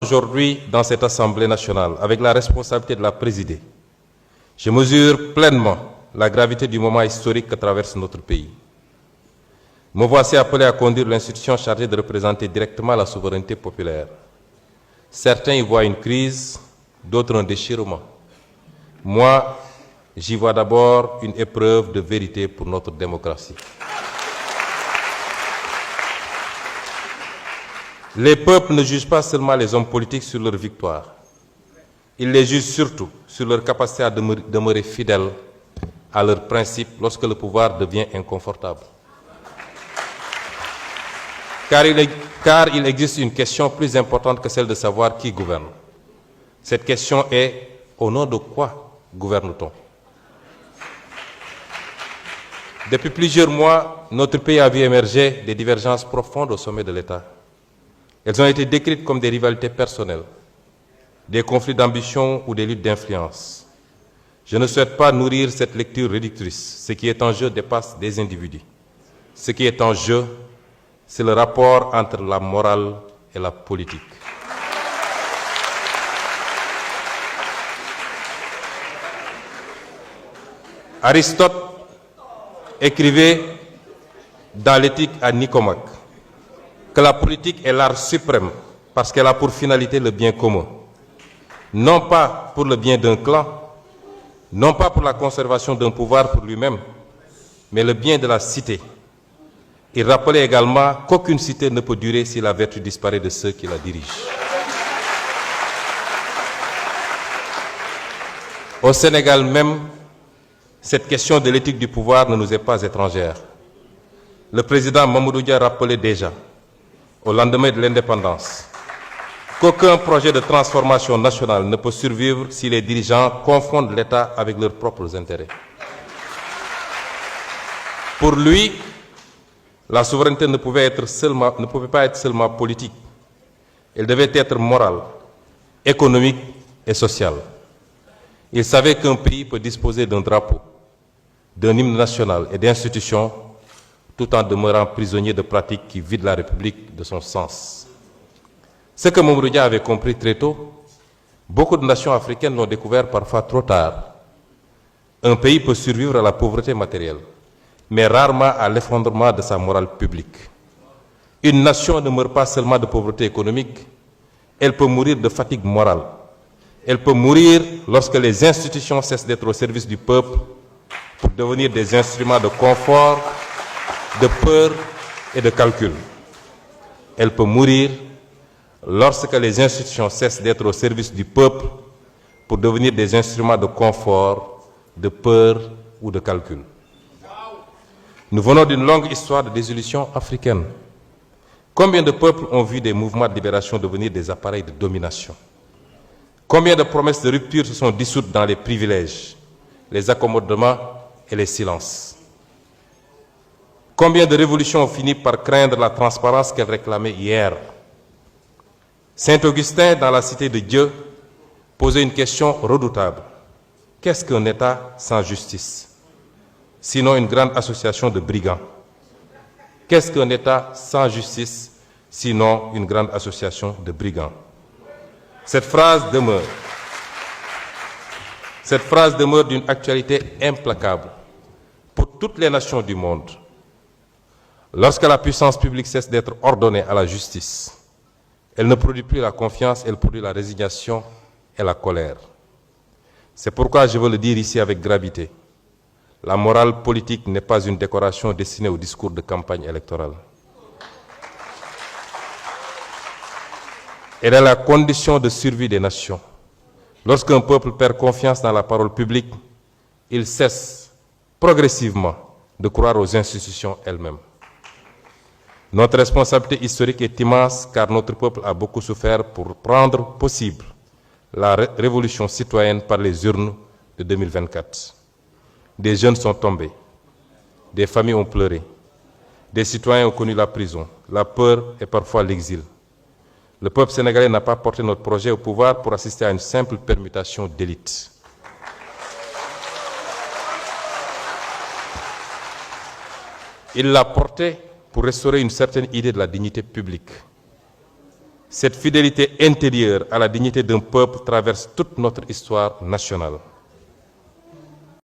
Aujourd'hui, dans cette Assemblée nationale, avec la responsabilité de la présider, je mesure pleinement la gravité du moment historique que traverse notre pays. Me voici appelé à conduire l'institution chargée de représenter directement la souveraineté populaire. Certains y voient une crise, d'autres un déchirement. Moi, j'y vois d'abord une épreuve de vérité pour notre démocratie. Les peuples ne jugent pas seulement les hommes politiques sur leur victoire. Ils les jugent surtout sur leur capacité à demeurer fidèles à leurs principes lorsque le pouvoir devient inconfortable. Car il existe une question plus importante que celle de savoir qui gouverne. Cette question est: au nom de quoi gouverne-t-on? Depuis plusieurs mois, notre pays a vu émerger des divergences profondes au sommet de l'État. Elles ont été décrites comme des rivalités personnelles, des conflits d'ambition ou des luttes d'influence. Je ne souhaite pas nourrir cette lecture réductrice. Ce qui est en jeu dépasse des individus. Ce qui est en jeu, c'est le rapport entre la morale et la politique. Aristote écrivait dans l'Éthique à Nicomaque que la politique est l'art suprême parce qu'elle a pour finalité le bien commun. Non pas pour le bien d'un clan, non pas pour la conservation d'un pouvoir pour lui-même, mais le bien de la cité. Il rappelait également qu'aucune cité ne peut durer si la vertu disparaît de ceux qui la dirigent. Au Sénégal même, cette question de l'éthique du pouvoir ne nous est pas étrangère. Le président Mamadou Dia rappelait déjà, au lendemain de l'indépendance, qu'aucun projet de transformation nationale ne peut survivre si les dirigeants confondent l'État avec leurs propres intérêts. Pour lui, la souveraineté ne pouvait pas être seulement politique. Elle devait être morale, économique et sociale. Il savait qu'un pays peut disposer d'un drapeau, d'un hymne national et d'institutions tout en demeurant prisonnier de pratiques qui vident la République de son sens. Ce que Mamadou Dia avait compris très tôt, beaucoup de nations africaines l'ont découvert parfois trop tard. Un pays peut survivre à la pauvreté matérielle, mais rarement à l'effondrement de sa morale publique. Une nation ne meurt pas seulement de pauvreté économique, elle peut mourir de fatigue morale. Elle peut mourir lorsque les institutions cessent d'être au service du peuple pour devenir des instruments de confort, de peur et de calcul. Elle peut mourir lorsque les institutions cessent d'être au service du peuple pour devenir des instruments de confort, de peur ou de calcul. Nous venons d'une longue histoire de dissolution africaine. Combien de peuples ont vu des mouvements de libération devenir des appareils de domination? Combien de promesses de rupture se sont dissoutes dans les privilèges, les accommodements et les silences? Combien de révolutions ont fini par craindre la transparence qu'elles réclamaient hier? Saint Augustin, dans la Cité de Dieu, posait une question redoutable. Qu'est-ce qu'un État sans justice? Sinon une grande association de brigands. Qu'est-ce qu'un État sans justice? Sinon une grande association de brigands. Cette phrase demeure d'une actualité implacable pour toutes les nations du monde. Lorsque la puissance publique cesse d'être ordonnée à la justice, elle ne produit plus la confiance, elle produit la résignation et la colère. C'est pourquoi je veux le dire ici avec gravité. La morale politique n'est pas une décoration destinée au discours de campagne électorale. Elle est la condition de survie des nations. Lorsqu'un peuple perd confiance dans la parole publique, il cesse progressivement de croire aux institutions elles-mêmes. Notre responsabilité historique est immense car notre peuple a beaucoup souffert pour rendre possible la révolution citoyenne par les urnes de 2024. Des jeunes sont tombés, des familles ont pleuré, des citoyens ont connu la prison, la peur et parfois l'exil. Le peuple sénégalais n'a pas porté notre projet au pouvoir pour assister à une simple permutation d'élite. Il l'a porté pour restaurer une certaine idée de la dignité publique. Cette fidélité intérieure à la dignité d'un peuple traverse toute notre histoire nationale.